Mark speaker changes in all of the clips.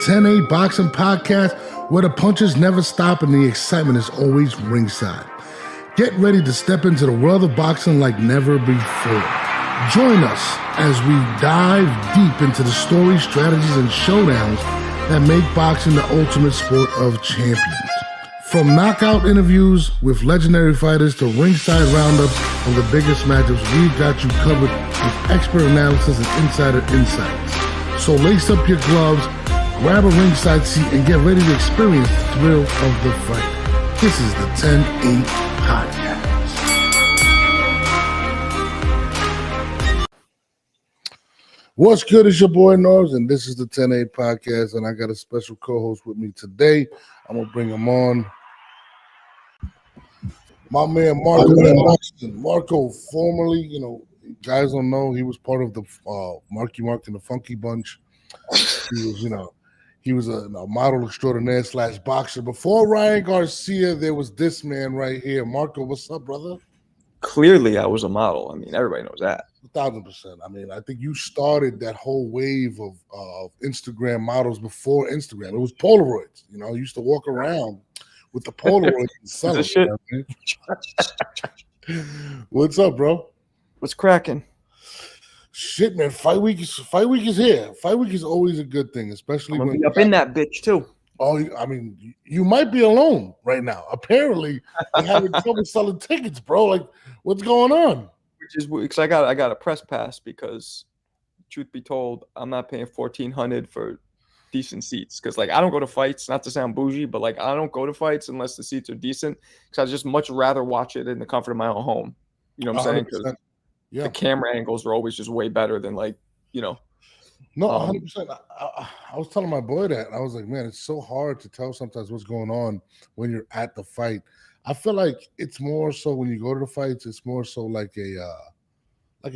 Speaker 1: 10A Boxing Podcast, where the punches never stop and the excitement is always ringside. Get ready to step into the world of boxing like never before. Join us as we dive deep into the stories, strategies, and showdowns that make boxing the ultimate sport of champions. From knockout interviews with legendary fighters to ringside roundups of the biggest matchups, we've got you covered with expert analysis and insider insights. So lace up your gloves, grab a ringside seat, and get ready to experience the thrill of the fight. This is the 10-8 Podcast. What's good? It's your boy Norbs, and this is the 10-8 Podcast, and I got a special co-host with me today. I'm going to bring him on. My man, Marko and I. Marko, formerly, you guys don't know, he was part of the Marky Mark and the Funky Bunch. He was a model extraordinaire / boxer. Before Ryan Garcia, there was this man right here. Marko, what's up, brother?
Speaker 2: Clearly, I was a model. I mean, everybody knows that.
Speaker 1: 1,000%. I mean, I think you started that whole wave of Instagram models before Instagram. It was Polaroids. You used to walk around with the Polaroids and sell it.
Speaker 2: Shit.
Speaker 1: What's up, bro?
Speaker 2: What's cracking?
Speaker 1: Shit, man. Fight week is here. Fight week is always a good thing, especially
Speaker 2: I'm
Speaker 1: when
Speaker 2: be up in that bitch too.
Speaker 1: Oh, I mean, you might be alone right now. Apparently, you're having trouble selling tickets, bro. Like, what's going on?
Speaker 2: Which is because I got a press pass because, truth be told, I'm not paying $1,400 for decent seats because, like, I don't go to fights. Not to sound bougie, but like, I don't go to fights unless the seats are decent because I'd just much rather watch it in the comfort of my own home. You know what I'm saying? Because the camera angles are always just way better than No,
Speaker 1: 100%. I was telling my boy that. I was like, man, it's so hard to tell sometimes what's going on when you're at the fight. I feel like it's more so when you go to the fights, it's more so like a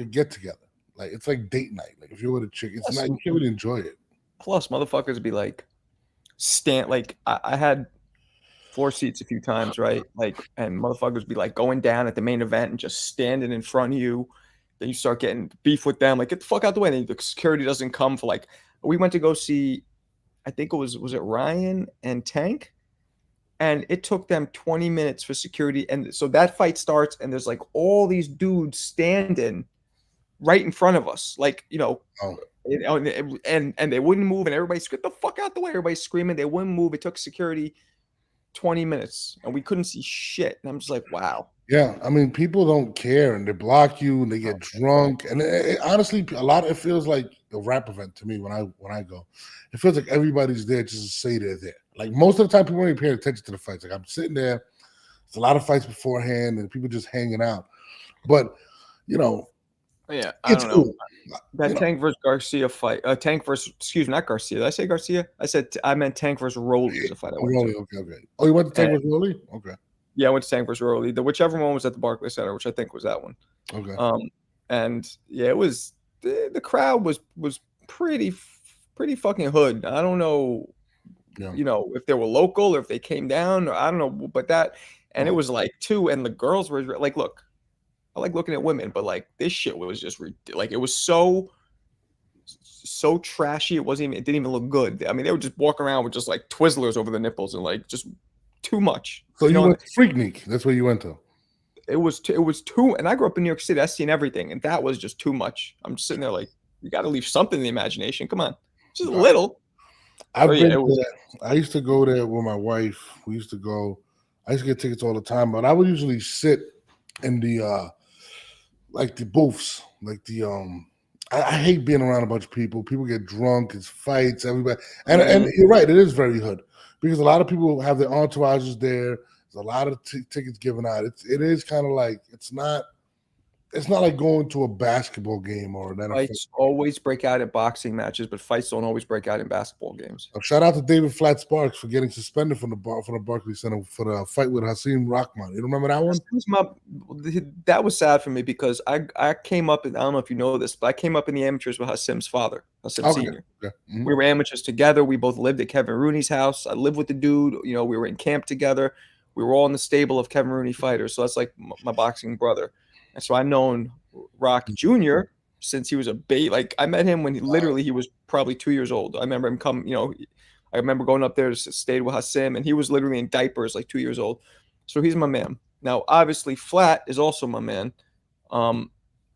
Speaker 1: get together. Like it's like date night. Like if you're with a chick, it's not, you can't really enjoy it.
Speaker 2: Plus, motherfuckers be like, I had 4 seats a few times, right? Like, and motherfuckers be like going down at the main event and just standing in front of you. Then you start getting beef with them, like get the fuck out the way. And the security doesn't come for like. We went to go see, I think it was it Ryan and Tank, and it took them 20 minutes for security. And so that fight starts, and there's like all these dudes standing right in front of us, like and they wouldn't move, and everybody get the fuck out the way. Everybody's screaming, they wouldn't move. It took security 20 minutes, and we couldn't see shit. And I'm just like, wow.
Speaker 1: Yeah, I mean, people don't care, and they block you, and they get drunk, and honestly, it feels like a rap event to me when I go. It feels like everybody's there just to say they're there. Like most of the time, people aren't even paying attention to the fights. Like I'm sitting there, there's a lot of fights beforehand, and people just hanging out. But
Speaker 2: yeah, I don't know. Cool. That Tank versus Garcia fight. Not Garcia. Did I say Garcia? I meant Tank versus Rolly is a fight I went to.
Speaker 1: Okay. Oh, you went to Tank versus Rolly? Okay.
Speaker 2: Yeah, I went to Tank versus Rolly. Whichever one was at the Barclays Center, which I think was that one.
Speaker 1: Okay.
Speaker 2: And yeah, it was the crowd was pretty fucking hood. I don't know, if they were local or if they came down, or I don't know, but that, and it was like 2, and the girls were like, look, I like looking at women, but like this shit was just like it was so trashy. It didn't even look good. I mean, they would just walk around with just like Twizzlers over the nipples and like just too much.
Speaker 1: So you went to Freaknik. That's where you went to.
Speaker 2: It was too, and I grew up in New York City. I've seen everything, and that was just too much. I'm just sitting there like, you got to leave something in the imagination. Come on, just a little.
Speaker 1: I used to go there with my wife. We used to go. I used to get tickets all the time, but I would usually sit in the like the booths, like the I hate being around a bunch of people. People get drunk. It's fights. Everybody, and you're right. It is very hood because a lot of people have their entourages there. There's a lot of tickets given out. It is kind of like it's not like going to a basketball game or an NFL.
Speaker 2: Fights always break out at boxing matches, but fights don't always break out in basketball games.
Speaker 1: Shout out to David Flat Sparks for getting suspended from the Barclays Center for the fight with Hasim Rahman. You remember that one?
Speaker 2: That was sad for me because I came up, and I don't know if you know this, but I came up in the amateurs with Hasim's father, Hasim Sr.
Speaker 1: Okay. Mm-hmm.
Speaker 2: We were amateurs together. We both lived at Kevin Rooney's house. I lived with the dude. We were in camp together. We were all in the stable of Kevin Rooney fighters. So that's like my boxing brother. And so I've known Rock Jr. since he was a baby. Like I met him when he was probably 2 years old. I remember him I remember going up there to stayed with Hassim, and he was literally in diapers, like 2 years old. So he's my man. Now, obviously, Flat is also my man. And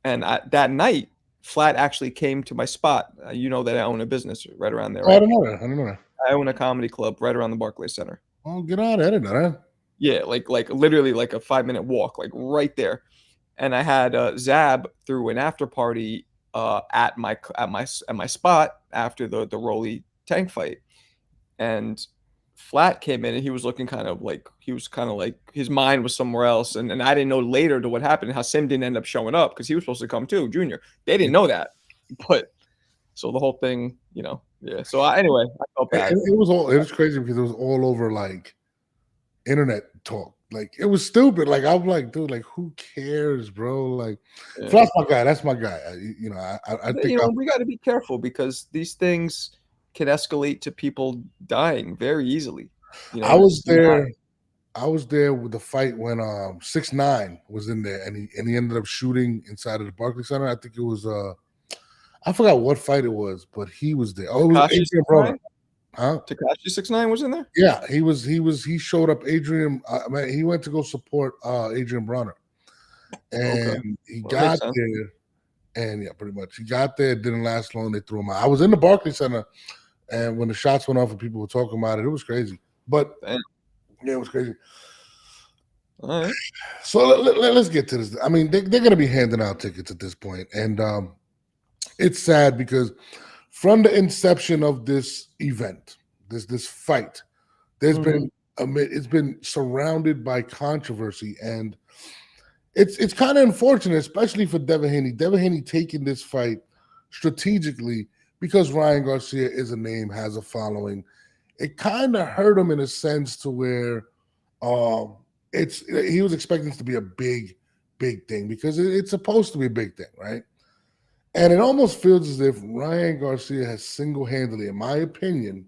Speaker 2: that night, Flat actually came to my spot. You know that I own a business right around there,
Speaker 1: Oh, I
Speaker 2: right?
Speaker 1: don't know that. I don't know that.
Speaker 2: I own a comedy club right around the Barclays Center.
Speaker 1: Oh, get out! I didn't know that.
Speaker 2: Yeah, like literally like a 5-minute walk, like right there. And I had Zab through an after party at my spot after the Rolly tank fight, and Flat came in and he was looking kind of like his mind was somewhere else, and I didn't know later to what happened. Hassim didn't end up showing up because he was supposed to come too, Junior. They didn't know that, but so the whole thing, yeah. So anyway, I felt bad.
Speaker 1: It was crazy because it was all over like internet talk. Like it was stupid. Like I'm like, dude, like who cares, bro? Like
Speaker 2: Yeah.
Speaker 1: Flat's my guy. That's my guy. I think
Speaker 2: we got to be careful because these things can escalate to people dying very easily.
Speaker 1: I was there. I was there with the fight when 6ix9ine was in there, and he ended up shooting inside of the Barclays Center. I think it was I forgot what fight it was, but he was there. Oh, it was Adrian Broner. Huh?
Speaker 2: Tekashi 6ix9ine was in there.
Speaker 1: Yeah, he showed up. Adrian, man, he went to go support Adrian Broner, and he got there, and yeah, pretty much he got there. It didn't last long. They threw him out. I was in the Barclays Center, and when the shots went off and people were talking about it, it was crazy. But yeah, it was crazy.
Speaker 2: All right.
Speaker 1: So let's get to this. I mean, they're going to be handing out tickets at this point, and it's sad because from the inception of this event, this fight, there's been it's been surrounded by controversy, and it's kind of unfortunate, especially for Devin Haney. Devin Haney taking this fight strategically because Ryan Garcia is a name, has a following. It kind of hurt him in a sense to where he was expecting this to be a big thing because it's supposed to be a big thing, right? And it almost feels as if Ryan Garcia has single-handedly, in my opinion,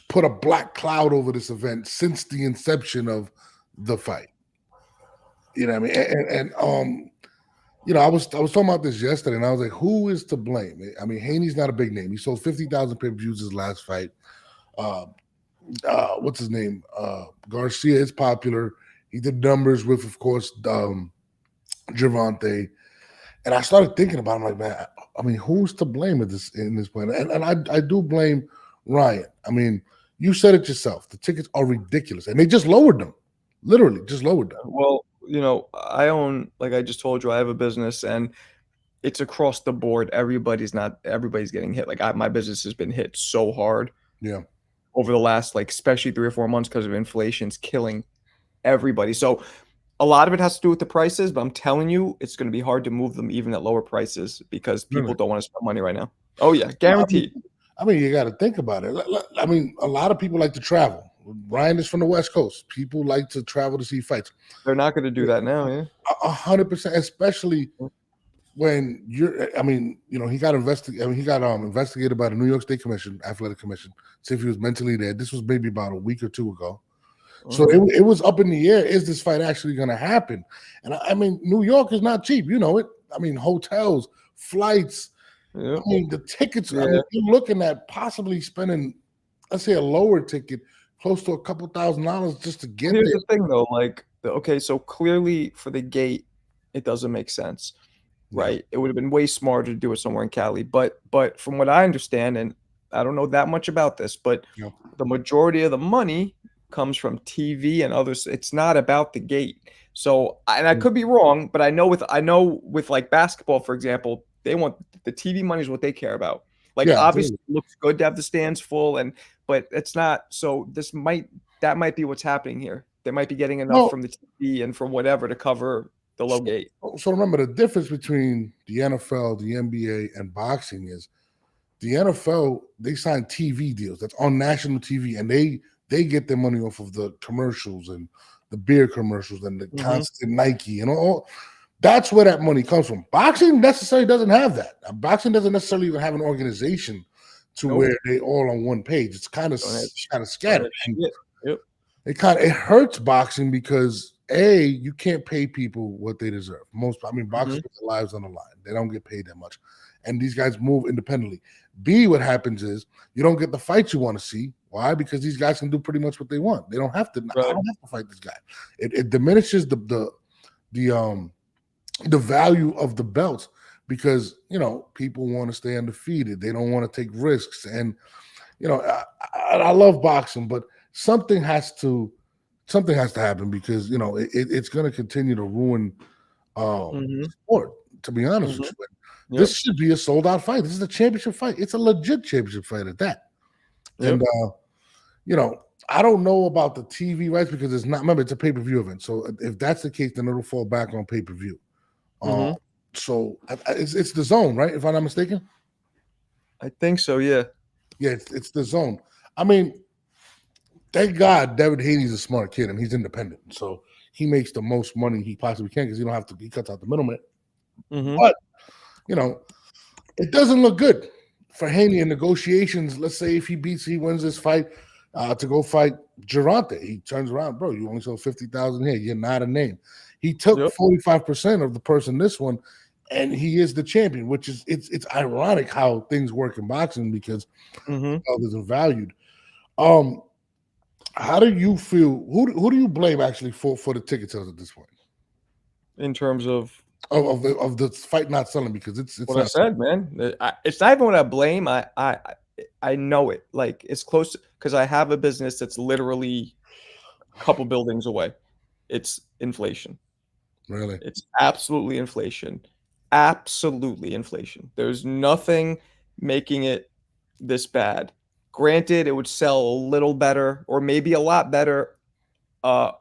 Speaker 1: put a black cloud over this event since the inception of the fight. You know what I mean? And I was talking about this yesterday, and I was like, who is to blame? I mean, Haney's not a big name. He sold 50,000 pay-per-views his last fight. What's his name? Garcia is popular. He did numbers with, of course, Gervonta. And I started thinking about him, like, man, I mean, who's to blame in this point? And I do blame Ryan. I mean, you said it yourself. The tickets are ridiculous, and they just lowered them. Literally, just lowered them.
Speaker 2: Well, I own, like I just told you, I have a business, and it's across the board. Everybody's getting hit. Like my business has been hit so hard.
Speaker 1: Yeah.
Speaker 2: Over the last, like, especially 3 or 4 months because of inflation's killing everybody. So a lot of it has to do with the prices, but I'm telling you, it's going to be hard to move them even at lower prices because people don't want to spend money right now. Oh yeah, guaranteed.
Speaker 1: I mean, you got to think about it. I mean, a lot of people like to travel. Ryan is from the West Coast. People like to travel to see fights.
Speaker 2: They're not going to do that now, yeah.
Speaker 1: 100%, especially when he got investigated. I mean, he got investigated by the New York State Athletic Commission, see if he was mentally there. This was maybe about a week or two ago. So it was up in the air. Is this fight actually going to happen? And I mean, New York is not cheap. You know it. I mean, hotels, flights. I mean, the tickets. I mean, you're looking at possibly spending, let's say, a lower ticket, close to a couple $1,000s just to get there.
Speaker 2: Here's the thing, though. Like, okay, so clearly for the gate, it doesn't make sense, right? It would have been way smarter to do it somewhere in Cali. But from what I understand, and I don't know that much about this, but the majority of the money comes from TV and others. It's not about the gate. So, and I could be wrong, but I know with like basketball, for example, they want the TV money is what they care about. Like, obviously it looks good to have the stands full, but it's not. So that might be what's happening here. They might be getting enough from the TV and from whatever to cover the low gate.
Speaker 1: So remember, the difference between the NFL, the NBA, and boxing is the NFL, they sign TV deals that's on national TV, and they get their money off of the commercials and the beer commercials and the constant Nike and all. That's where that money comes from. Boxing necessarily doesn't have that. Boxing doesn't necessarily even have an organization to where they all on one page. It's kind of scattered. It hurts boxing because you can't pay people what they deserve. Boxers put their lives on the line. They don't get paid that much. and these guys move independently. B, what happens is you don't get the fights you want to see. Why? Because these guys can do pretty much what they want. They don't have to. I don't have to fight this guy. It diminishes the value of the belts because people want to stay undefeated. They don't want to take risks, and I love boxing, but something has to happen because it's going to continue to ruin sport. To be honest with you, this should be a sold out fight. This is a championship fight. It's a legit championship fight at that. And I don't know about the TV rights because it's not. Remember, it's a pay per view event. So if that's the case, then it'll fall back on pay per view. So it's the zone, right? If I'm not mistaken.
Speaker 2: I think so. Yeah.
Speaker 1: Yeah, it's the zone. I mean, thank God Devin Haney's a smart kid and he's independent, so he makes the most money he possibly can because he don't have to. He cuts out the middleman. But it doesn't look good for Haney in negotiations. Let's say if he wins this fight to go fight Gervonta, he turns around, bro. You only sold 50,000 here. You're not a name. He took 45% of the person this one, and he is the champion. Which is it's ironic how things work in boxing because others are valued. How do you feel? Who do you blame actually for the ticket sales at this point?
Speaker 2: In terms of
Speaker 1: the fight not selling because it's
Speaker 2: what I said, man. It's not even what I blame. I know it. Like it's close because I have a business that's literally a couple buildings away. It's inflation.
Speaker 1: Really?
Speaker 2: It's absolutely inflation. Absolutely inflation. There's nothing making it this bad. Granted, it would sell a little better or maybe a lot better. Let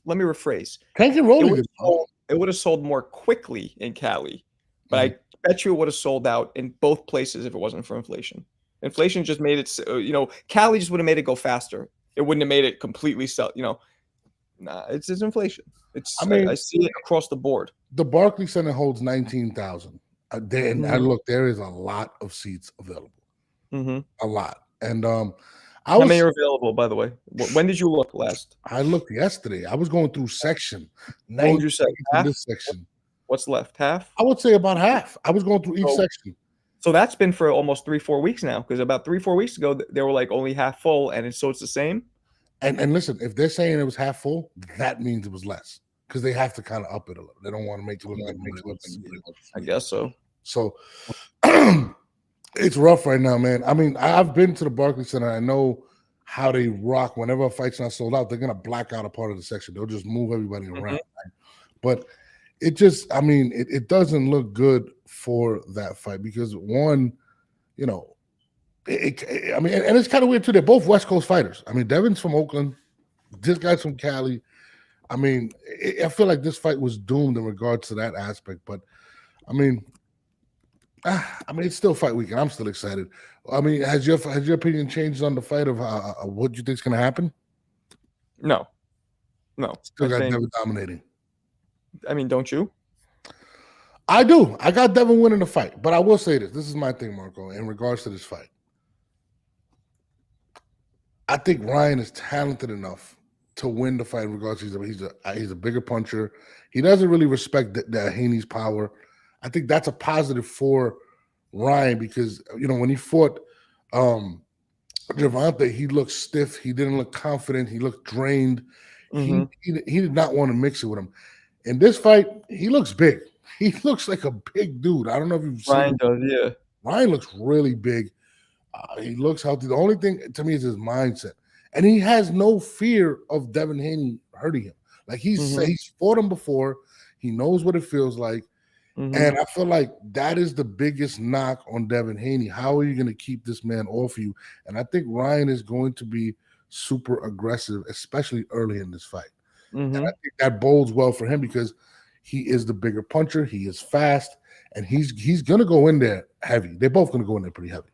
Speaker 2: me rephrase. It would have sold more quickly in Cali, but I bet you it would have sold out in both places if it wasn't for inflation. Inflation just made it, Cali just would have made it go faster. It wouldn't have made it completely sell, Nah, it's inflation. I see it across the board.
Speaker 1: The Barclays Center holds 19,000. There is a lot of seats available. A lot. And
Speaker 2: how many are available, by the way? When did you look last?
Speaker 1: I looked yesterday. I was going through section.
Speaker 2: What would you say? Half?
Speaker 1: This section.
Speaker 2: What's left? Half?
Speaker 1: I would say about half. I was going through each section.
Speaker 2: So that's been for almost 3-4 weeks now, because about 3-4 weeks ago they were like only half full, and so it's the same.
Speaker 1: And listen, if they're saying it was half full, that means it was less because they have to kind of up it a little. They don't want to make it look like
Speaker 2: I guess so.
Speaker 1: So it's rough right now, man. I mean, I've been to the Barclays Center. I know how they rock. Whenever a fight's not sold out, they're gonna black out a part of the section. They'll just move everybody around. Right? But it just, it doesn't look good for that fight because one, and it's kind of weird too. They're both West Coast fighters. I mean, Devin's from Oakland. This guy's from Cali. I mean, I feel like this fight was doomed in regards to that aspect. But it's still fight weekend. I'm still excited. I mean, has your opinion changed on the fight of what you think is going to happen?
Speaker 2: No.
Speaker 1: Still got Devin dominating.
Speaker 2: I mean, don't you?
Speaker 1: I do. I got Devin winning the fight, but I will say this. This is my thing, Marco, in regards to this fight. I think Ryan is talented enough to win the fight in regards to he's a bigger puncher. He doesn't really respect the Haney's power. I think that's a positive for Ryan because when he fought Gervonta, he looked stiff. He didn't look confident. He looked drained. He did not want to mix it with him. In this fight, he looks big. He looks like a big dude. I don't know if you've seen
Speaker 2: Ryan does, yeah.
Speaker 1: Ryan looks really big. He looks healthy. The only thing to me is his mindset. And he has no fear of Devin Haney hurting him. Like he's fought him before. He knows what it feels like. And I feel like that is the biggest knock on Devin Haney. How are you going to keep this man off you? And I think Ryan is going to be super aggressive, especially early in this fight. And I think that bodes well for him because he is the bigger puncher. He is fast, and he's going to go in there heavy. They're both going to go in there pretty heavy.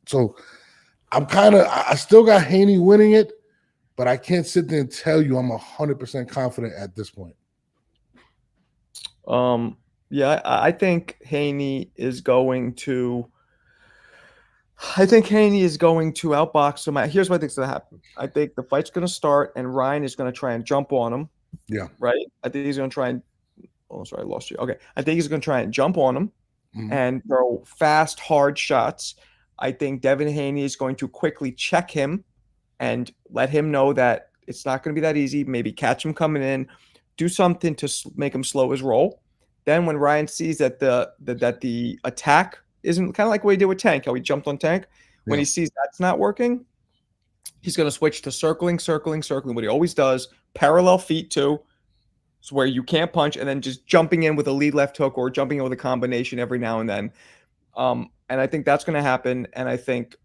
Speaker 1: So I still got Haney winning it, but I can't sit there and tell you I'm 100% confident at this point.
Speaker 2: Yeah, I think Haney is going to outbox him. Here's what I think's going to happen. I think the fight's going to start, and Ryan is going to try and jump on him.
Speaker 1: Yeah.
Speaker 2: Right? I think he's going to try and – oh, sorry, I lost you. Okay. I think he's going to try and jump on him, and throw fast, hard shots. I think Devin Haney is going to quickly check him and let him know that it's not going to be that easy. Maybe catch him coming in, do something to make him slow his roll. Then when Ryan sees that the attack isn't, kind of like what he did with Tank, how he jumped on Tank, when he sees that's not working, he's going to switch to circling, what he always does, parallel feet too, so where you can't punch, and then just jumping in with a lead left hook or jumping in with a combination every now and then. And I think that's going to happen. And I think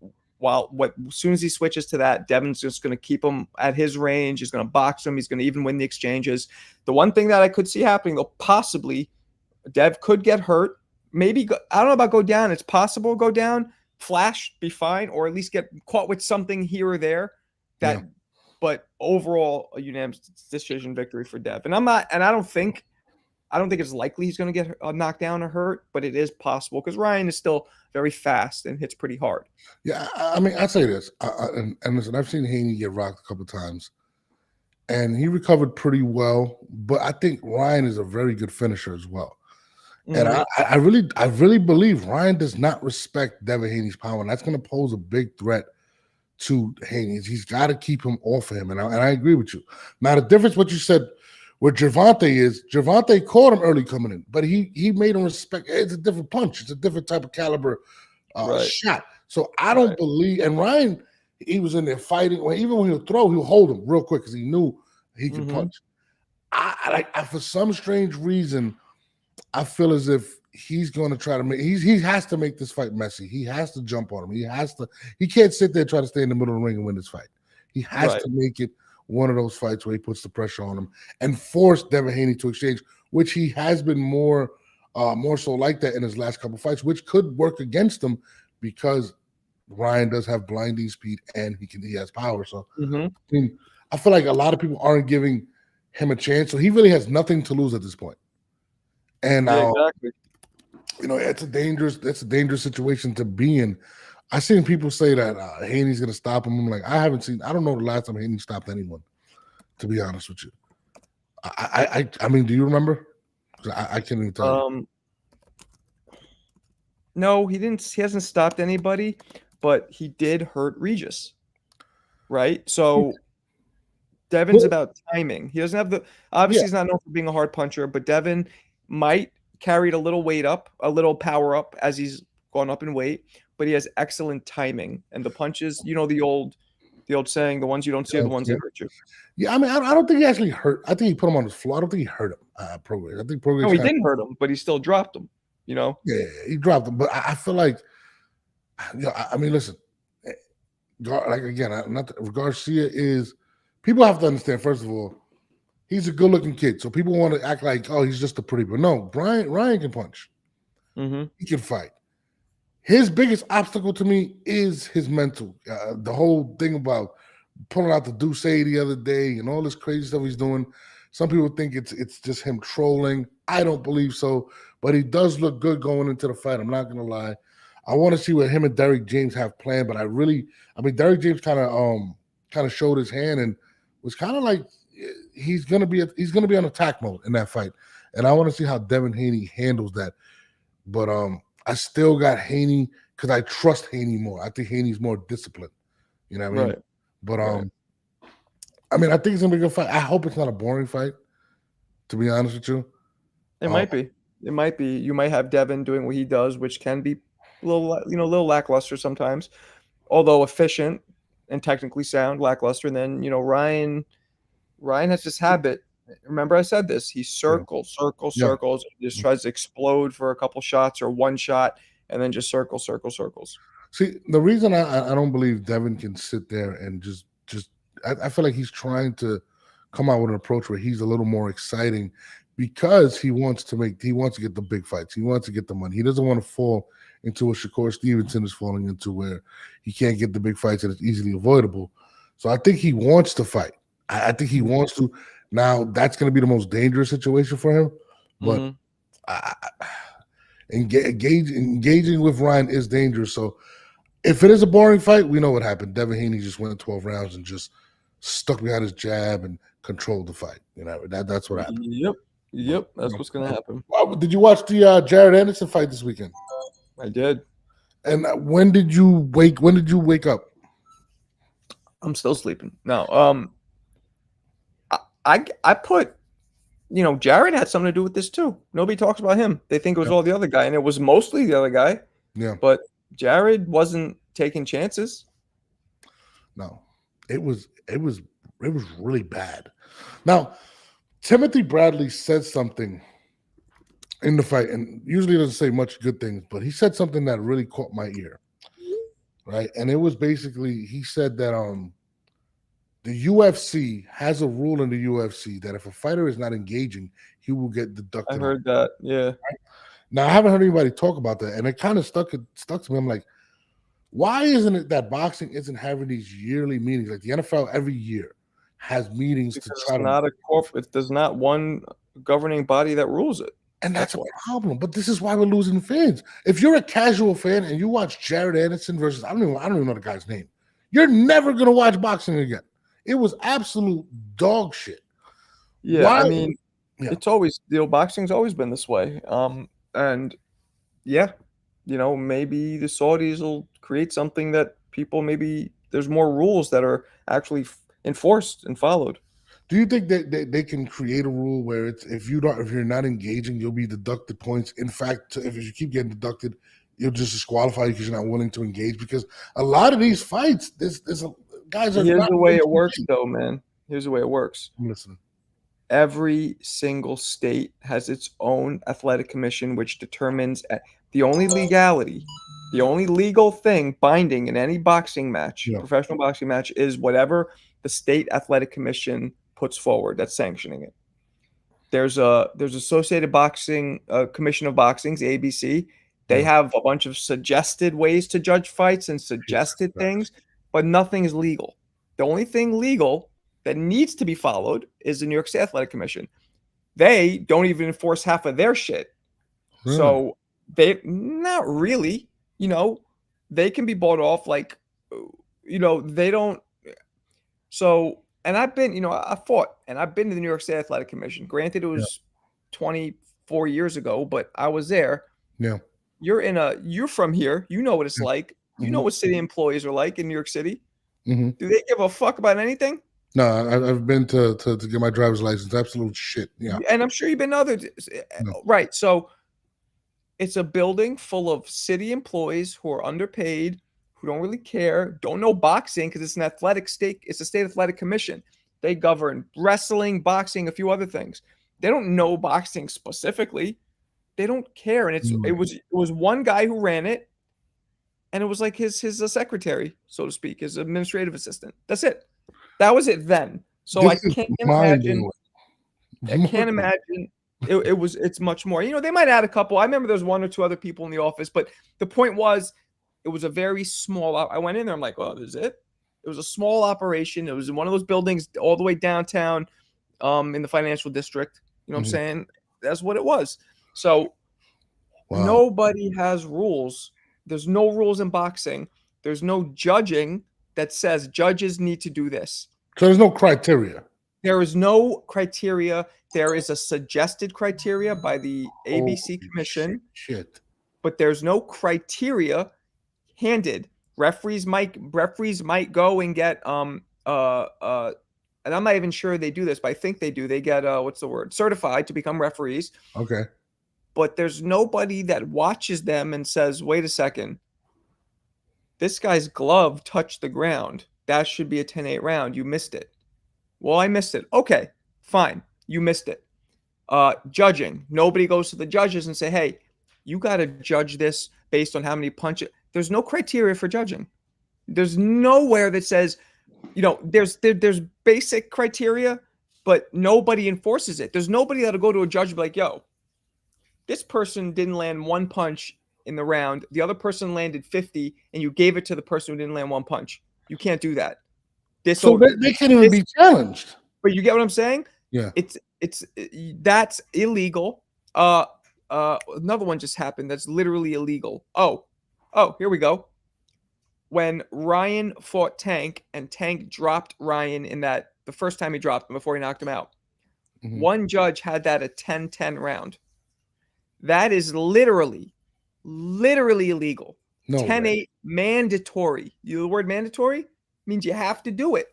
Speaker 2: as soon as he switches to that, Devin's just going to keep him at his range. He's going to box him. He's going to even win the exchanges. The one thing that I could see happening, though, possibly Dev could get hurt. Maybe, I don't know about go down. It's possible go down, flash, be fine, or at least get caught with something here or there. But overall, a unanimous decision victory for Dev. And I don't think it's likely he's going to get knocked down or hurt, but it is possible because Ryan is still very fast and hits pretty hard.
Speaker 1: Yeah, I mean, I say this, and listen, I've seen Haney get rocked a couple of times, and he recovered pretty well. But I think Ryan is a very good finisher as well. And I really believe Ryan does not respect Devin Haney's power, and that's going to pose a big threat to Haney. He's got to keep him off of him, and I agree with you. Now, the difference, what you said with Gervonta is Gervonta caught him early coming in, but he made him respect. It's a different punch. It's a different type of caliber shot. So I don't believe. And Ryan, he was in there fighting. Even when he'll throw, he'll hold him real quick because he knew he could punch. I for some strange reason, I feel as if he's going to try to make. He has to make this fight messy. He has to jump on him. He can't sit there and try to stay in the middle of the ring and win this fight. He has to make it one of those fights where he puts the pressure on him and force Devin Haney to exchange, which he has been more so like that in his last couple fights, which could work against him because Ryan does have blinding speed and he has power. So I mean, I feel like a lot of people aren't giving him a chance. So he really has nothing to lose at this point. And
Speaker 2: exactly.
Speaker 1: It's a dangerous situation to be in. I've seen people say that Haney's going to stop him. I'm like, I don't know the last time Haney stopped anyone, to be honest with you. I mean, do you remember? I can't even tell you.
Speaker 2: No, he didn't. He hasn't stopped anybody, but he did hurt Regis, right? So Devin's about timing. He doesn't have obviously he's not known for being a hard puncher, but Devin might carried a little weight up, a little power up as he's gone up in weight, but he has excellent timing. And the punches, the old saying, the ones you don't see are the ones that hurt you.
Speaker 1: Yeah, I mean, I don't think he actually hurt. I think he put him on his floor. I don't think he hurt him. Progress. I think Progress.
Speaker 2: No, he didn't hurt him, but he still dropped him.
Speaker 1: Yeah, he dropped him. But I feel like, I mean, listen, like again, Garcia is. People have to understand. First of all, he's a good-looking kid, so people want to act like, oh, he's just a pretty. But no, Ryan can punch. He can fight. His biggest obstacle to me is his mental. The whole thing about pulling out the Douce the other day and all this crazy stuff he's doing. Some people think it's just him trolling. I don't believe so, but he does look good going into the fight. I'm not gonna lie. I want to see what him and Derrick James have planned, but I mean, Derrick James kind of showed his hand and was kind of like he's gonna be on attack mode in that fight, and I want to see how Devin Haney handles that. But I still got Haney because I trust Haney more. I think Haney's more disciplined. You know what I mean?
Speaker 2: Right.
Speaker 1: But I mean, I think it's gonna be a good fight. I hope it's not a boring fight. To be honest with you,
Speaker 2: it might be. It might be. You might have Devin doing what he does, which can be a little lackluster sometimes, although efficient and technically sound. Lackluster, and then Ryan has this habit. Remember, I said this. He circles, just tries to explode for a couple shots or one shot, and then just circles.
Speaker 1: See, the reason I don't believe Devin can sit there and just I feel like he's trying to come out with an approach where he's a little more exciting because he wants to get the big fights. He wants to get the money. He doesn't want to fall into what Shakur Stevenson is falling into, where he can't get the big fights and it's easily avoidable. So I think he wants to fight. I think he wants to. Now, that's going to be the most dangerous situation for him. But engaging with Ryan is dangerous. So if it is a boring fight, we know what happened. Devin Haney just went 12 rounds and just stuck behind his jab and controlled the fight. That's what happened.
Speaker 2: Yep. Yep, that's what's gonna happen.
Speaker 1: Did you watch the Jared Anderson fight this weekend?
Speaker 2: I did.
Speaker 1: And when did you wake up?
Speaker 2: I'm still sleeping. No, I put, Jared had something to do with this too. Nobody talks about him. They think it was all the other guy, and it was mostly the other guy.
Speaker 1: Yeah.
Speaker 2: But Jared wasn't taking chances.
Speaker 1: No, it was really bad. Now, Timothy Bradley said something in the fight, and usually doesn't say much good things, but he said something that really caught my ear. Right, and it was basically he said that the UFC has a rule in the UFC that if a fighter is not engaging, he will get deducted.
Speaker 2: I heard that. Yeah.
Speaker 1: Right? Now I haven't heard anybody talk about that, and it kind of stuck to me. I'm like, why isn't it that boxing isn't having these yearly meetings like the NFL every year has meetings
Speaker 2: Because
Speaker 1: to try
Speaker 2: it's not a corporate. There's not one governing body that rules it.
Speaker 1: And that's a problem. But this is why we're losing fans. If you're a casual fan and you watch Jared Anderson versus I don't even know the guy's name, you're never gonna watch boxing again. It was absolute dog shit.
Speaker 2: Yeah, I mean, it's always boxing's always been this way. And yeah, maybe the Saudis will create something that people maybe there's more rules that are actually enforced and followed.
Speaker 1: Do you think that they can create a rule where it's if you're not engaging, you'll be deducted points? In fact, if you keep getting deducted, you'll just disqualify you because you're not willing to engage. Because a lot of these fights, guys are.
Speaker 2: Here's the way it works, though, man. Here's the way it works.
Speaker 1: I'm listening.
Speaker 2: Every single state has its own athletic commission, which determines the only legality, the only legal thing binding in any boxing match, professional boxing match, is whatever the state athletic commission puts forward that's sanctioning it. There's Associated Boxing Commission of Boxing's ABC. They have a bunch of suggested ways to judge fights and suggested things, but nothing is legal. The only thing legal that needs to be followed is the New York State Athletic Commission. They don't even enforce half of their shit. So they not really, they can be bought off like, they don't. So, and I've been, I fought and I've been to the New York State Athletic Commission. Granted, it was 24 years ago, but I was there.
Speaker 1: Yeah.
Speaker 2: You're from here. You know what it's like. You know what city employees are like in New York City. Do they give a fuck about anything?
Speaker 1: No, I've been to get my driver's license. Absolute shit. Yeah.
Speaker 2: And I'm sure you've been to other. Right. So it's a building full of city employees who are underpaid, who don't really care, don't know boxing because it's an athletic state. It's a state athletic commission. They govern wrestling, boxing, a few other things. They don't know boxing specifically. They don't care. And it was one guy who ran it. And it was like his secretary, so to speak, his administrative assistant. That's it. That was it then. So I can't imagine. I can't imagine. It's much more. They might add a couple. I remember there's one or two other people in the office, but the point was, it was a very small. I went in there. I'm like, oh, this is it. It was a small operation. It was in one of those buildings all the way downtown, in the financial district. You know what I'm saying? That's what it was. So nobody has rules. There's no rules in boxing. There's no judging that says judges need to do this.
Speaker 1: So there's no criteria.
Speaker 2: There is no criteria. There is a suggested criteria by the ABC Commission.
Speaker 1: Shit.
Speaker 2: But there's no criteria handed. Referees might go and get and I'm not even sure they do this, but I think they do. They get certified to become referees.
Speaker 1: Okay.
Speaker 2: But there's nobody that watches them and says, wait a second, this guy's glove touched the ground. That should be a 10-8 round. You missed it. Well, I missed it. Okay, fine. You missed it. Judging. Nobody goes to the judges and say, hey, you got to judge this based on how many punches. There's no criteria for judging. There's nowhere that says, there's basic criteria, but nobody enforces it. There's nobody that'll go to a judge and be like, yo, this person didn't land one punch in the round. The other person landed 50, and you gave it to the person who didn't land one punch. You can't do that.
Speaker 1: So they can't even be challenged.
Speaker 2: But you get what I'm saying?
Speaker 1: Yeah.
Speaker 2: That's illegal. Another one just happened that's literally illegal. Oh, here we go. When Ryan fought Tank and Tank dropped Ryan the first time he dropped him before he knocked him out. One judge had that a 10-10 round. That is literally illegal.
Speaker 1: No
Speaker 2: 10-8
Speaker 1: way.
Speaker 2: mandatory. The word mandatory means you have to do it.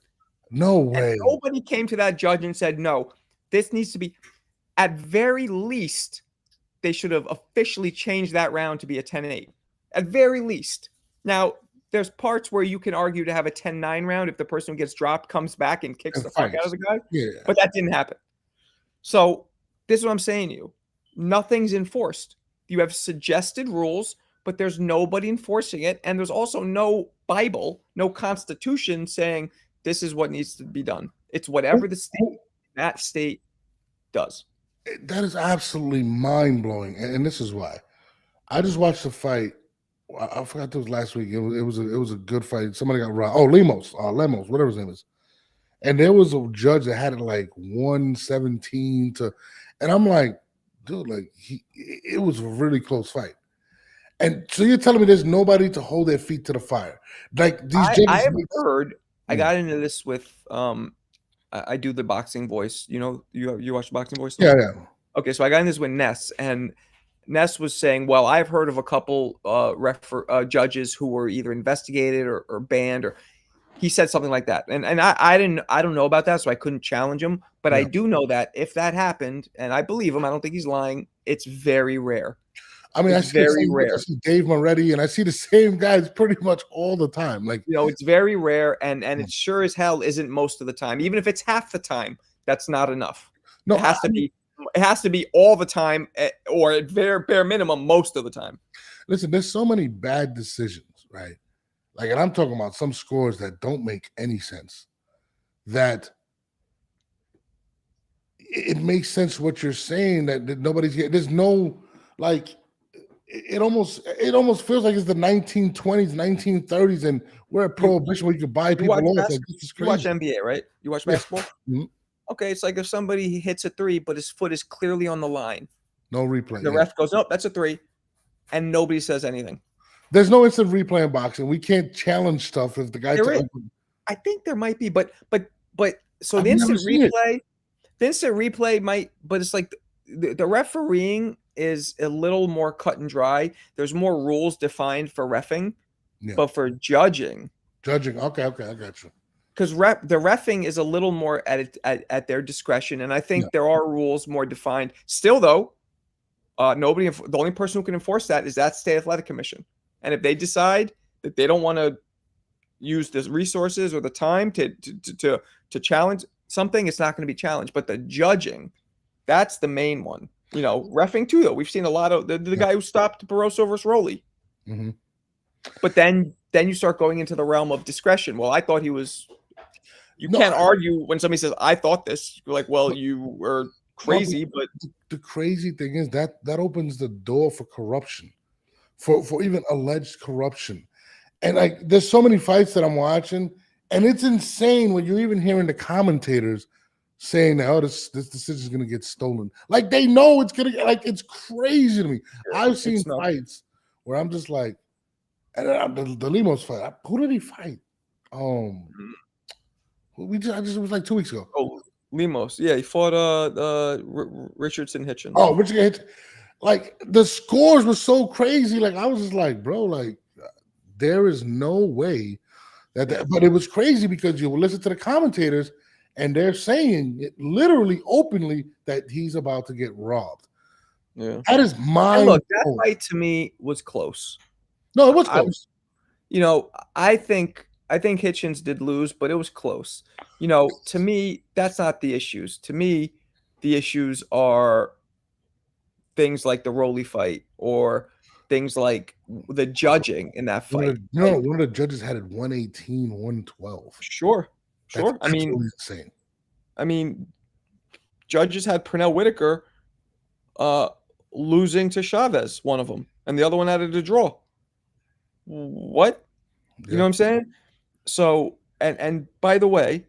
Speaker 1: No
Speaker 2: And
Speaker 1: way.
Speaker 2: nobody came to that judge and said, no, this needs to be, at very least, they should have officially changed that round to be a 10-8. At very least. Now, there's parts where you can argue to have a 10-9 round if the person who gets dropped comes back and kicks the fuck out of the guy.
Speaker 1: Yeah.
Speaker 2: But that didn't happen. So this is what I'm saying to you. Nothing's enforced. You have suggested rules, but there's nobody enforcing it. And there's also no Bible, no constitution saying this is what needs to be done. It's whatever that state does.
Speaker 1: That is absolutely mind-blowing. And this is why. I just watched the fight. I forgot it was last week. It was a good fight. Somebody got robbed. Oh, Lemos, whatever his name is. And there was a judge that had it like 117 to, and I'm like, dude, like it was a really close fight. And so you're telling me there's nobody to hold their feet to the fire? Like these judges.
Speaker 2: I have heard. I got into this with I do the boxing voice. You know, you watch the boxing voice?
Speaker 1: Yeah.
Speaker 2: Okay, so I got in this with Ness, and Ness was saying, well, I've heard of a couple judges who were either investigated or banned, or he said something like that. And I don't know about that, so I couldn't challenge him. But I do know that if that happened, and I believe him, I don't think he's lying, it's very rare.
Speaker 1: I mean, it's very rare. I see Dave Moretti, and I see the same guys pretty much all the time. Like,
Speaker 2: you know, it's very rare, and it sure as hell isn't most of the time. Even if it's half the time, that's not enough. No, it has to be all the time, or at bare minimum most of the time.
Speaker 1: Listen, there's so many bad decisions, right? Like, and I'm talking about some scores that don't make any sense. That it makes sense what you're saying, that nobody's getting. There's no, like, it almost feels like it's the 1920s, 1930s, and we're at prohibition where you could buy people off. Like, this is crazy.
Speaker 2: You watch NBA, right? You watch basketball? Mm-hmm. Okay, it's like if somebody hits a three, but his foot is clearly on the line.
Speaker 1: No replay.
Speaker 2: The ref goes, nope, that's a three, and nobody says anything.
Speaker 1: There's no instant replay in boxing. We can't challenge stuff if the guy.
Speaker 2: I think there might be, but so the instant replay might, but it's like the refereeing is a little more cut and dry. There's more rules defined for reffing, but for judging.
Speaker 1: Okay, I got you.
Speaker 2: Because the reffing is a little more at their discretion, and I think there are rules more defined. Still, though, the only person who can enforce that is that state athletic commission. And if they decide that they don't want to use the resources or the time to challenge something, it's not going to be challenged. But the judging, that's the main one. You know, reffing too, though. We've seen a lot of the guy who stopped Barroso versus Rolly. Mm-hmm. But then you start going into the realm of discretion. Well, I thought he was. You can't argue when somebody says, I thought this. You're like, well, you were crazy. But
Speaker 1: the crazy thing is that opens the door for corruption, for even alleged corruption. And like, there's so many fights that I'm watching, and it's insane when you're even hearing the commentators saying that, oh, this decision is going to get stolen. Like, they know it's going to, like, it's crazy to me. I've seen fights where I'm just like, and the Lemos fight, who did he fight? It was like 2 weeks ago.
Speaker 2: Oh, Lemos. Yeah, he fought Richardson Hitchens.
Speaker 1: Oh, Richardson Hitchens. Like, the scores were so crazy. Like, I was just like, bro, like, there is no way that but it was crazy because you will listen to the commentators and they're saying it literally openly that he's about to get robbed.
Speaker 2: Yeah.
Speaker 1: That is mind.
Speaker 2: Look, that fight to me was close.
Speaker 1: No, it was close.
Speaker 2: I think Hitchens did lose, but it was close. To me, that's not the issues. To me, the issues are things like the Rolly fight or things like the judging in that fight.
Speaker 1: One of the judges had it 118, 112.
Speaker 2: Sure.
Speaker 1: That's insane.
Speaker 2: I mean, judges had Pernell Whitaker losing to Chavez, one of them, and the other one had it a draw. What? You know what I'm saying? So, and by the way,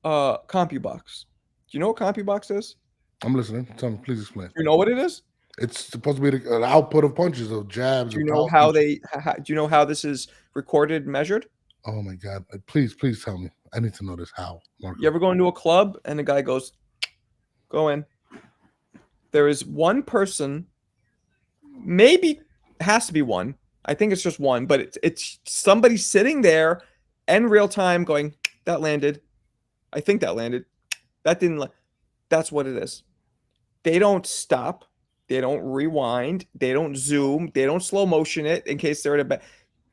Speaker 2: CompuBox. Do you know what CompuBox is?
Speaker 1: I'm listening. Tell me, please explain.
Speaker 2: You know what it is?
Speaker 1: It's supposed to be an output of punches, of jabs.
Speaker 2: Do you know how do you know how this is recorded and measured?
Speaker 1: Oh my God! Please tell me. I need to know this. How, Marco?
Speaker 2: You ever go into a club and the guy goes, "Go in." There is one person, maybe has to be one. I think it's just one, but it's somebody sitting there in real time going, "That landed. I think that landed. That didn't." That's what it is. They don't stop. They don't rewind. They don't zoom. They don't slow motion it in case they're at a bad.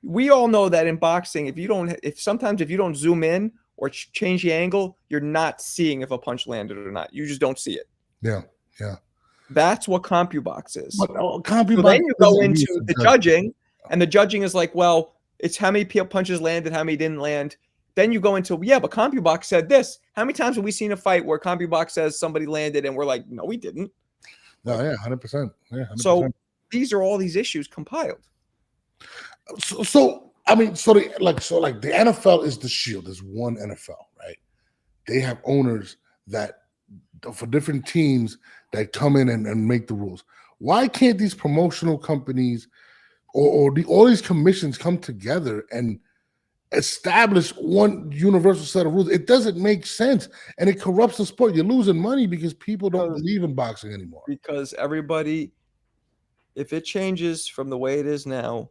Speaker 2: We all know that in boxing, if you don't zoom in or change the angle, you're not seeing if a punch landed or not. You just don't see it.
Speaker 1: Yeah, yeah.
Speaker 2: That's what CompuBox is.
Speaker 1: But
Speaker 2: So
Speaker 1: CompuBox
Speaker 2: then you go
Speaker 1: isn't
Speaker 2: into
Speaker 1: used
Speaker 2: the
Speaker 1: to
Speaker 2: judging, and the judging is like, well, it's how many punches landed, how many didn't land. Then you go into, yeah, but CompuBox said this. How many times have we seen a fight where CompuBox says somebody landed and we're like, no, we didn't?
Speaker 1: No, yeah, 100%. Yeah, 100%.
Speaker 2: So these are all these issues compiled.
Speaker 1: So I mean, so the NFL is the shield. There's one NFL, right? They have owners that for different teams that come in and make the rules. Why can't these promotional companies or all these commissions come together and establish one universal set of rules? It doesn't make sense, and it corrupts the sport. You're losing money because people don't believe in boxing anymore.
Speaker 2: Because everybody, if it changes from the way it is now,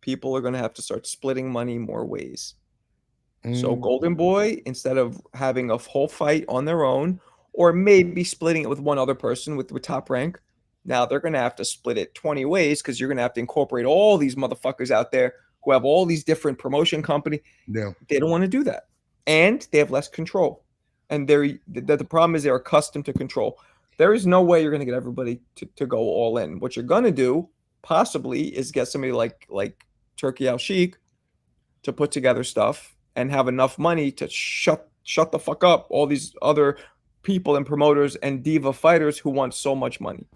Speaker 2: people are going to have to start splitting money more ways. So Golden Boy, instead of having a whole fight on their own, or maybe splitting it with one other person with Top Rank, now they're going to have to split it 20 ways because you're going to have to incorporate all these motherfuckers out there who have all these different promotion company.
Speaker 1: Yeah.
Speaker 2: They don't want to do that. And they have less control. And the problem is they're accustomed to control. There is no way you're going to get everybody to go all in. What you're going to do, possibly, is get somebody like Turkey Al Sheikh to put together stuff and have enough money to shut the fuck up all these other people and promoters and diva fighters who want so much money.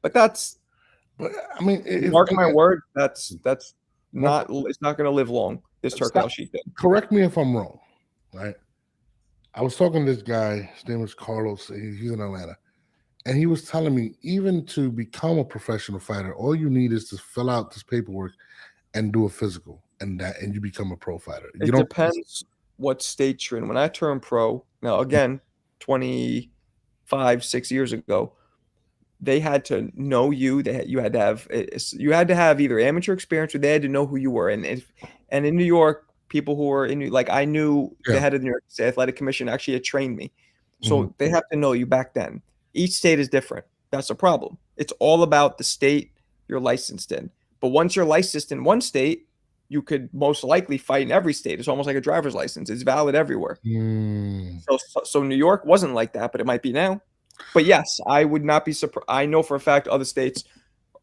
Speaker 2: But
Speaker 1: I mean,
Speaker 2: mark my word, that's not, it's not going to live long. This Turkey Al Sheikh thing.
Speaker 1: Correct me if I'm wrong, right? I was talking to this guy. His name was Carlos. He's in Atlanta, and he was telling me even to become a professional fighter, all you need is to fill out this paperwork and do a physical, and you become a pro fighter.
Speaker 2: It depends what state you're in. When I turned pro, now again, 6 years ago, they had to know you. You had to have either amateur experience or they had to know who you were. And in New York, people who were in, like, I knew the head of the New York State Athletic Commission actually had trained me. So they have to know you back then. Each state is different. That's a problem. It's all about the state you're licensed in. But once you're licensed in one state, you could most likely fight in every state. It's almost like a driver's license. It's valid everywhere. So New York wasn't like that, but it might be now. But yes, I would not be surprised. I know for a fact other states,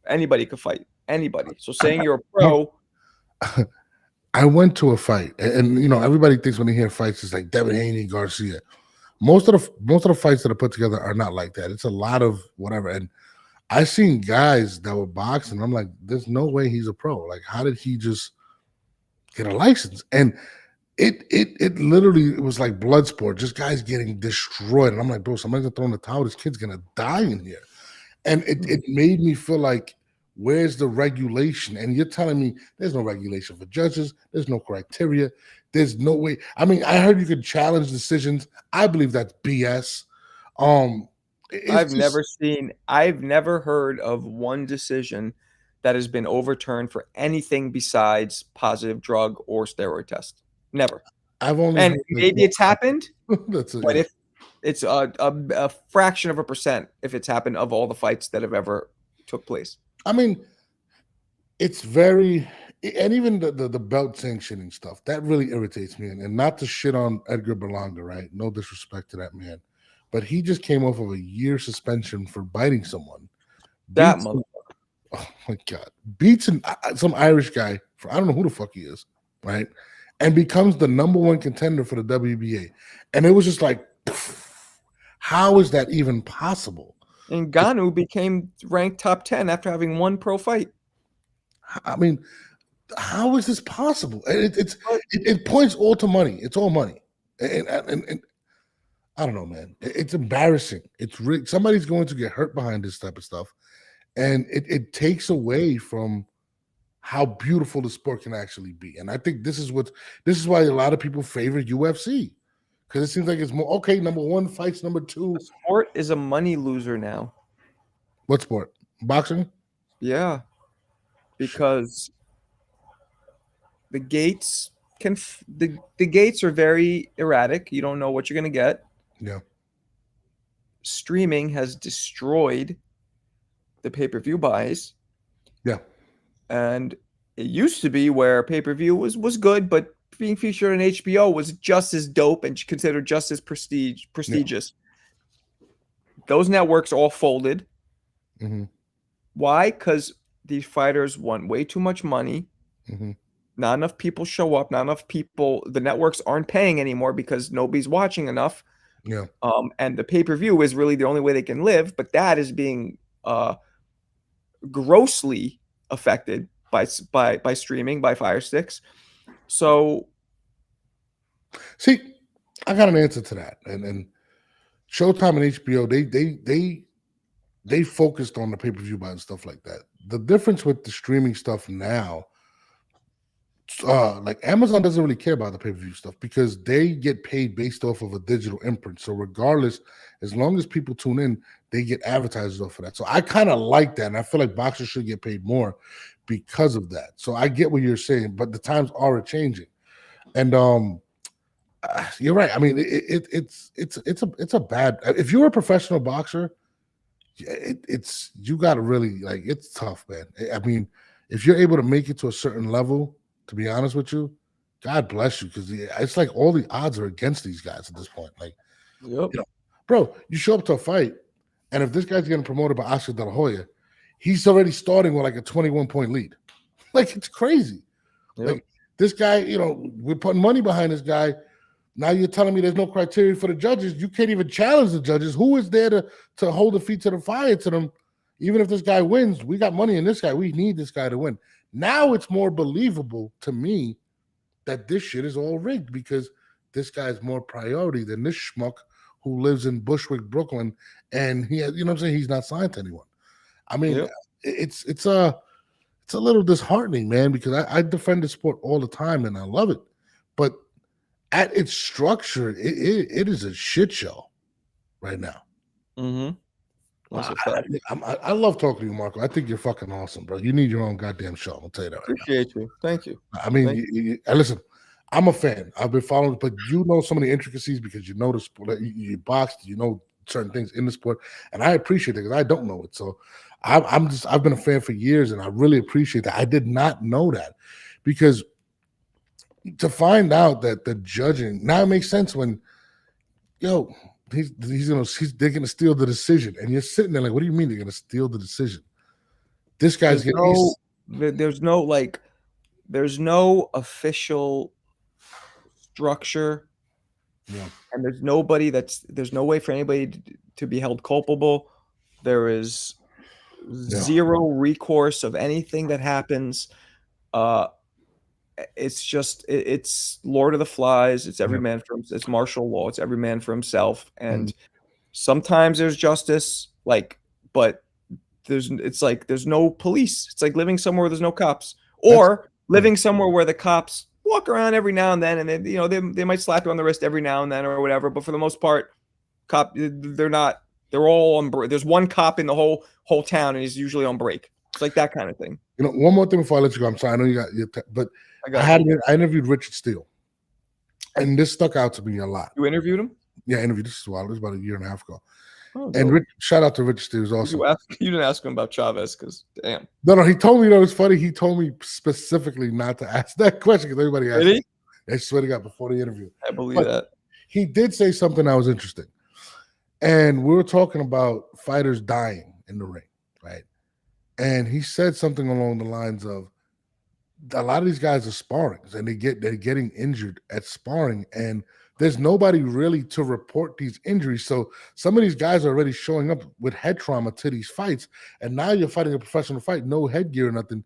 Speaker 2: anybody could fight. Anybody. So saying you're a pro.
Speaker 1: I went to a fight, and you know, everybody thinks when they hear fights, it's like Devin Haney, Garcia. Most of the fights that are put together are not like that. It's a lot of whatever. And I seen guys that were boxing. I'm like, there's no way he's a pro. Like, how did he just get a license? And it literally was like blood sport, just guys getting destroyed. And I'm like, bro, somebody's gonna throw in the towel. This kid's gonna die in here. And it made me feel like, where's the regulation? And you're telling me there's no regulation for judges. There's no criteria. There's no way. I mean, I heard you could challenge decisions. I believe that's BS.
Speaker 2: I've never heard of one decision that has been overturned for anything besides positive drug or steroid test. Never. And maybe it's happened, but if it's a fraction of a percent if it's happened of all the fights that have ever took place.
Speaker 1: I mean, it's very, and even the belt sanctioning stuff, that really irritates me. And not to shit on Edgar Berlanga, right? No disrespect to that man. But he just came off of a year suspension for biting someone.
Speaker 2: That motherfucker.
Speaker 1: Oh my God. Beats some Irish guy, I don't know who the fuck he is, right? And becomes the #1 contender for the WBA. And it was just like, how is that even possible?
Speaker 2: And Ngannou became ranked top 10 after having one pro fight.
Speaker 1: I mean, how is this possible? It points all to money. It's all money. And I don't know, man. It's embarrassing. It's somebody's going to get hurt behind this type of stuff. And it takes away from how beautiful the sport can actually be. And I think this is why a lot of people favor UFC. Because it seems like it's more okay. Number one fights number two.
Speaker 2: The sport is a money loser now.
Speaker 1: What sport? Boxing.
Speaker 2: Yeah, because the gates the gates are very erratic. You don't know what you're gonna get.
Speaker 1: Yeah.
Speaker 2: Streaming has destroyed the pay-per-view buys,
Speaker 1: Yeah.
Speaker 2: and it used to be where pay-per-view was good, but being featured on HBO was just as dope and considered just as prestigious. Those networks all folded.
Speaker 1: Mm-hmm.
Speaker 2: Why? Because these fighters want way too much money.
Speaker 1: Mm-hmm.
Speaker 2: Not enough people show up. Not enough people. The networks aren't paying anymore because nobody's watching enough.
Speaker 1: Yeah.
Speaker 2: And the pay-per-view is really the only way they can live. But that is being grossly affected by streaming, by Fire Sticks. So,
Speaker 1: see, I got an answer to that, and Showtime and HBO they focused on the pay-per-view buy and stuff like that. The difference with the streaming stuff now, like Amazon doesn't really care about the pay-per-view stuff because they get paid based off of a digital imprint. So regardless, as long as people tune in, they get advertisers off of that. So I kind of like that, and I feel like boxers should get paid more because of that. So I get what you're saying, but the times are changing, and you're right. I mean, it's a bad. If you're a professional boxer, it's you got to really like. It's tough, man. I mean, if you're able to make it to a certain level, to be honest with you, God bless you, because it's like all the odds are against these guys at this point. Like,
Speaker 2: yep.
Speaker 1: you know, bro, you show up to a fight, and if this guy's getting promoted by Oscar De La Hoya, he's already starting with like a 21-point lead. Like, it's crazy.
Speaker 2: Yep.
Speaker 1: Like, this guy, we're putting money behind this guy. Now you're telling me there's no criteria for the judges. You can't even challenge the judges. Who is there to hold the feet to the fire to them? Even if this guy wins, we got money in this guy. We need this guy to win. Now it's more believable to me that this shit is all rigged because this guy's more priority than this schmuck who lives in Bushwick, Brooklyn, and he has, you know what I'm saying? He's not signed to anyone. I mean,
Speaker 2: Yep.
Speaker 1: it's a little disheartening, man, because I defend the sport all the time and I love it, but at its structure, it is a shit show right now.
Speaker 2: Mm-hmm.
Speaker 1: I love talking to you, Marco. I think you're fucking awesome, bro. You need your own goddamn show. I'll tell you that right
Speaker 2: Appreciate you. Thank you.
Speaker 1: now. I mean, listen, I'm a fan. I've been following, but you know some of the intricacies because you know the sport. You boxed, you know certain things in the sport, and I appreciate it because I don't know it. So I've been a fan for years, and I really appreciate that. I did not know that because to find out that the judging now it makes sense when they're gonna steal the decision, and you're sitting there like, what do you mean they're gonna steal the decision? This guy's
Speaker 2: there's no official structure, and there's no way for anybody to be held culpable. There is zero recourse of anything that happens. It's just it's Lord of the Flies. It's every man for it's martial law. It's every man for himself. And sometimes there's justice, but there's no police. It's like living somewhere where there's no cops, or living somewhere where the cops walk around every now and then, and they might slap you on the wrist every now and then or whatever. But for the most part, they're not. They're all on break. There's one cop in the whole town, and he's usually on break. It's like that kind of thing.
Speaker 1: One more thing before I let you go. I'm sorry, I know you got but I interviewed Richard Steele, and this stuck out to me a lot.
Speaker 2: You interviewed him?
Speaker 1: Yeah, I interviewed. This was about a year and a half ago. Oh, and shout out to Richard Steele. He was awesome.
Speaker 2: You didn't ask him about Chavez because damn.
Speaker 1: No, he told me. It's funny. He told me specifically not to ask that question because everybody asked. Really? I swear to God, before the interview.
Speaker 2: I believe that.
Speaker 1: He did say something that was interesting, and we were talking about fighters dying in the ring, right? And he said something along the lines of, a lot of these guys are sparring and they're getting injured at sparring, and there's nobody really to report these injuries. So some of these guys are already showing up with head trauma to these fights, and now you're fighting a professional fight, no headgear or nothing,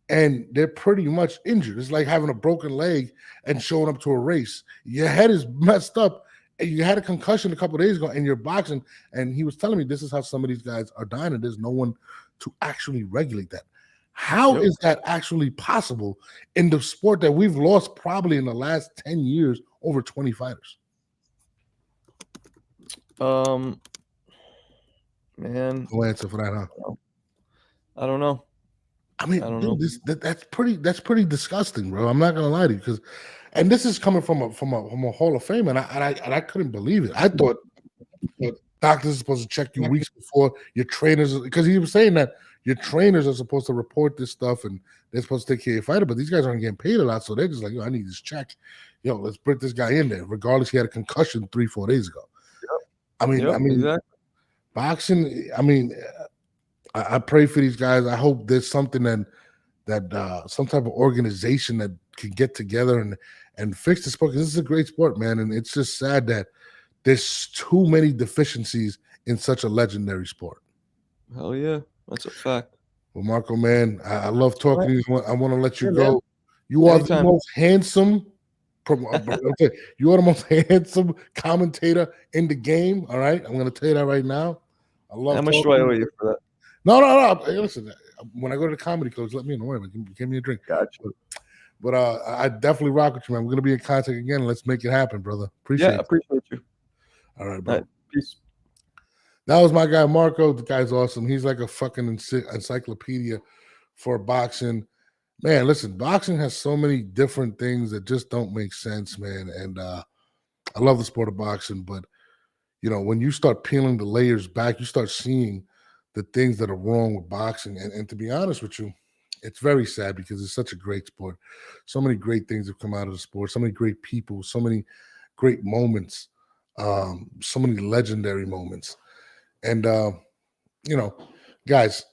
Speaker 1: and they're pretty much injured. It's like having a broken leg and showing up to a race. Your head is messed up, and you had a concussion a couple of days ago, and you're boxing. And he was telling me this is how some of these guys are dying, and there's no one to actually regulate that. How is that actually possible in the sport that we've lost probably in the last 10 years over 20 fighters?
Speaker 2: Man,
Speaker 1: No answer for that, huh?
Speaker 2: I don't know.
Speaker 1: I mean,
Speaker 2: I don't know.
Speaker 1: dude, that's pretty disgusting, bro. I'm not gonna lie to you, because, and this is coming from a Hall of Fame, and I couldn't believe it. I thought doctors are supposed to check you weeks before, your trainers, because he was saying that your trainers are supposed to report this stuff and they're supposed to take care of your fighter, but these guys aren't getting paid a lot, so they're just like, yo, I need this check. Yo, let's put this guy in there, regardless he had a concussion 3-4 days ago. I mean,
Speaker 2: Exactly.
Speaker 1: boxing. I mean, I pray for these guys. I hope there's something that some type of organization that can get together and fix the sport, because this is a great sport, man. And it's just sad that there's too many deficiencies in such a legendary sport.
Speaker 2: Hell yeah, that's a fact.
Speaker 1: Well, Marco, man, I love talking to you. I want to let you
Speaker 2: Yeah,
Speaker 1: go.
Speaker 2: man.
Speaker 1: You are
Speaker 2: Anytime.
Speaker 1: the most handsome. You are the most handsome commentator in the game. All right, I'm going to tell you that right now. I love.
Speaker 2: How much do I owe you for that?
Speaker 1: No. Hey, listen, when I go to the comedy clubs, let me know. Give me a drink.
Speaker 2: Gotcha.
Speaker 1: But I definitely rock with you, man. We're gonna be in contact again. Let's make it happen, brother. Appreciate
Speaker 2: you.
Speaker 1: All right, bro.
Speaker 2: Peace.
Speaker 1: That was my guy Marco. The guy's awesome. He's like a fucking encyclopedia for boxing. Man, listen, boxing has so many different things that just don't make sense, man. And I love the sport of boxing, but you know, when you start peeling the layers back, you start seeing the things that are wrong with boxing. And to be honest with you, it's very sad, because it's such a great sport. So many great things have come out of the sport. So many great people. So many great moments. So many legendary moments. And you know, guys,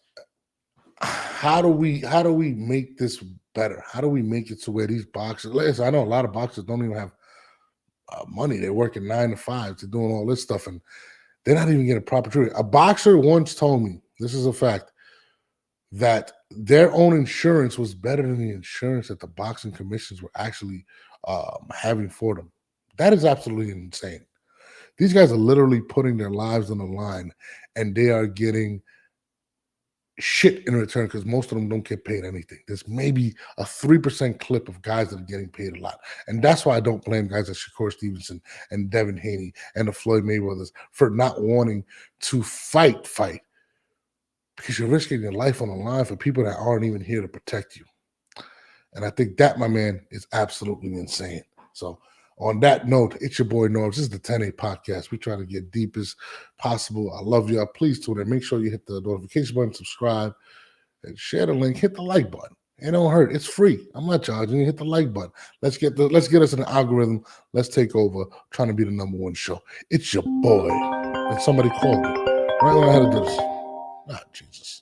Speaker 1: how do we make this better? How do we make it to where these boxers? Listen, I know a lot of boxers don't even have money. They're working 9 to 5 to doing all this stuff, and they're not even getting proper treatment. A boxer once told me, this is a fact, that their own insurance was better than the insurance that the boxing commissions were actually having for them. That is absolutely insane. These guys are literally putting their lives on the line, and they are getting shit in return, because most of them don't get paid anything. There's maybe a 3% clip of guys that are getting paid a lot. And that's why I don't blame guys like Shakur Stevenson and Devin Haney and the Floyd Mayweathers for not wanting to fight, because you're risking your life on the line for people that aren't even here to protect you. And I think that, my man, is absolutely insane. So on that note, it's your boy Norm. This is the 10A podcast. We try to get deep as possible. I love you. Us tune in. Make sure you hit the notification button, subscribe, and share the link. Hit the like button. It don't hurt. It's free. I'm not charging you. Hit the like button. Let's get us in the algorithm. Let's take over. Trying to be the #1 show. It's your boy. And somebody called me right when I had to do this. Ah, Jesus.